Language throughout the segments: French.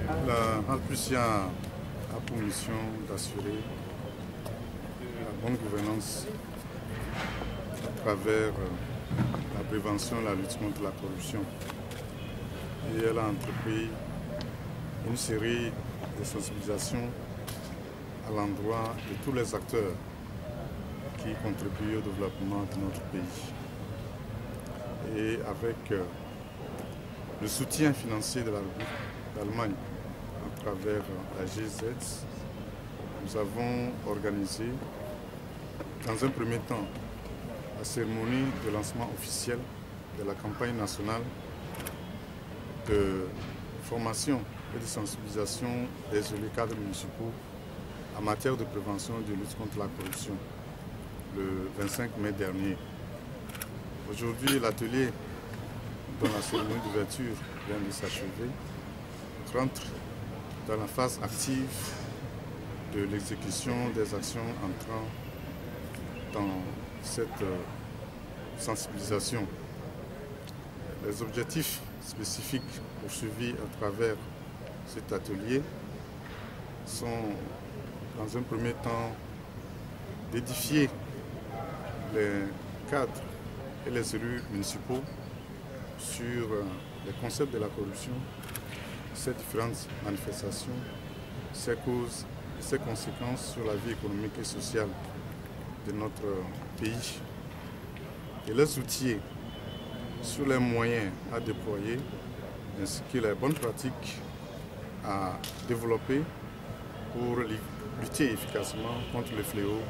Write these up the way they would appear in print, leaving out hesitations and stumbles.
La Halpussia a pour mission d'assurer la bonne gouvernance à travers la prévention et la lutte contre la corruption. Et elle a entrepris une série de sensibilisations à l'endroit de tous les acteurs qui contribuent au développement de notre pays. Et avec le soutien financier de la République d'Allemagne à travers la GZ, nous avons organisé dans un premier temps la cérémonie de lancement officiel de la campagne nationale de formation et de sensibilisation des élus cadres municipaux en matière de prévention et de lutte contre la corruption le 25 mai dernier. Aujourd'hui, l'atelier dont la cérémonie d'ouverture vient de s'achever rentre dans la phase active de l'exécution des actions entrant dans cette sensibilisation. Les objectifs spécifiques poursuivis à travers cet atelier sont, dans un premier temps, d'édifier les cadres et les élus municipaux sur les concepts de la corruption, ses différentes manifestations, ses causes et ses conséquences sur la vie économique et sociale de notre pays, et les outils sur les moyens à déployer ainsi que les bonnes pratiques à développer pour lutter efficacement contre le fléau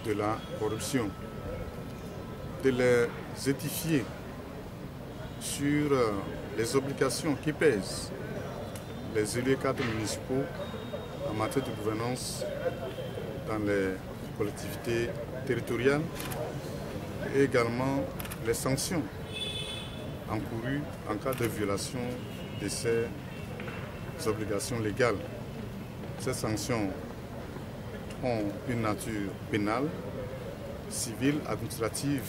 de la corruption, de les édifier sur les obligations qui pèsent les élus cadres municipaux en matière de gouvernance dans les collectivités territoriales et également les sanctions encourues en cas de violation de ces obligations légales. Ces sanctions ont une nature pénale, civile, administrative,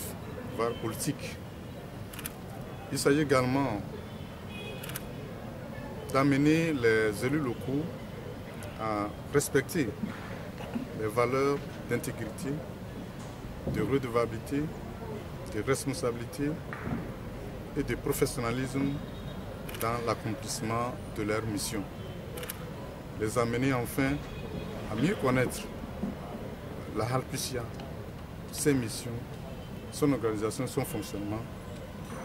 voire politique. Il s'agit également d'amener les élus locaux à respecter les valeurs d'intégrité, de redevabilité, de responsabilité et de professionnalisme dans l'accomplissement de leur mission. Les amener enfin à mieux connaître la Halpussia, ses missions, son organisation, son fonctionnement,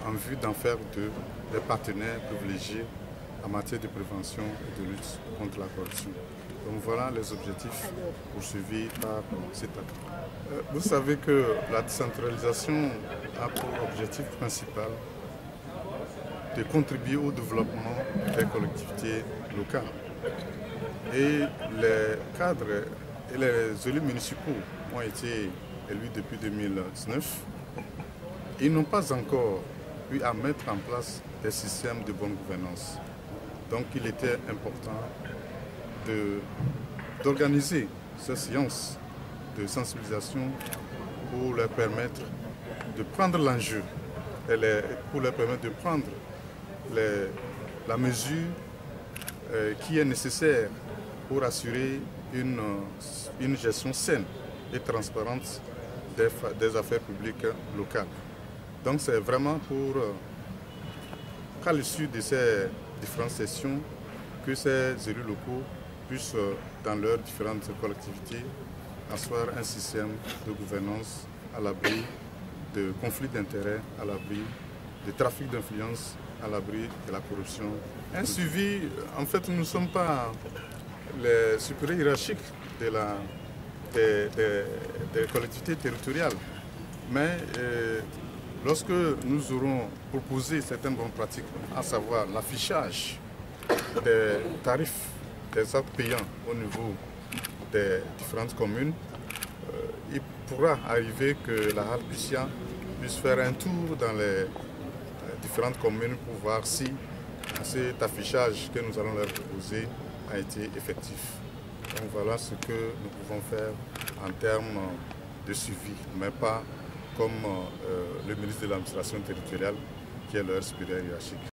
en vue d'en faire des partenaires privilégiés en matière de prévention et de lutte contre la corruption. Donc voilà les objectifs poursuivis par cet acte. Vous savez que la décentralisation a pour objectif principal de contribuer au développement des collectivités locales. Et les cadres et les élus municipaux ont été élus depuis 2019. Ils n'ont pas encore eu à mettre en place des systèmes de bonne gouvernance. Donc il était important d'organiser ces séances de sensibilisation pour leur permettre de prendre l'enjeu et pour leur permettre de prendre la mesure qui est nécessaire pour assurer une gestion saine et transparente des affaires publiques locales. Donc c'est vraiment pour qu'à l'issue de ces différentes sessions, que ces élus locaux puissent, dans leurs différentes collectivités, asseoir un système de gouvernance à l'abri de conflits d'intérêts, à l'abri de trafic d'influence, à l'abri de la corruption. Un suivi, en fait, nous ne sommes pas les supérieurs hiérarchiques des collectivités territoriales, mais lorsque nous aurons proposé certaines bonnes pratiques, à savoir l'affichage des tarifs des actes payants au niveau des différentes communes, il pourra arriver que la Halpussia puisse faire un tour dans les différentes communes pour voir si cet affichage que nous allons leur proposer a été effectif. Donc voilà ce que nous pouvons faire en termes de suivi, mais pas comme le ministre de l'administration territoriale qui est leur supérieur hiérarchique.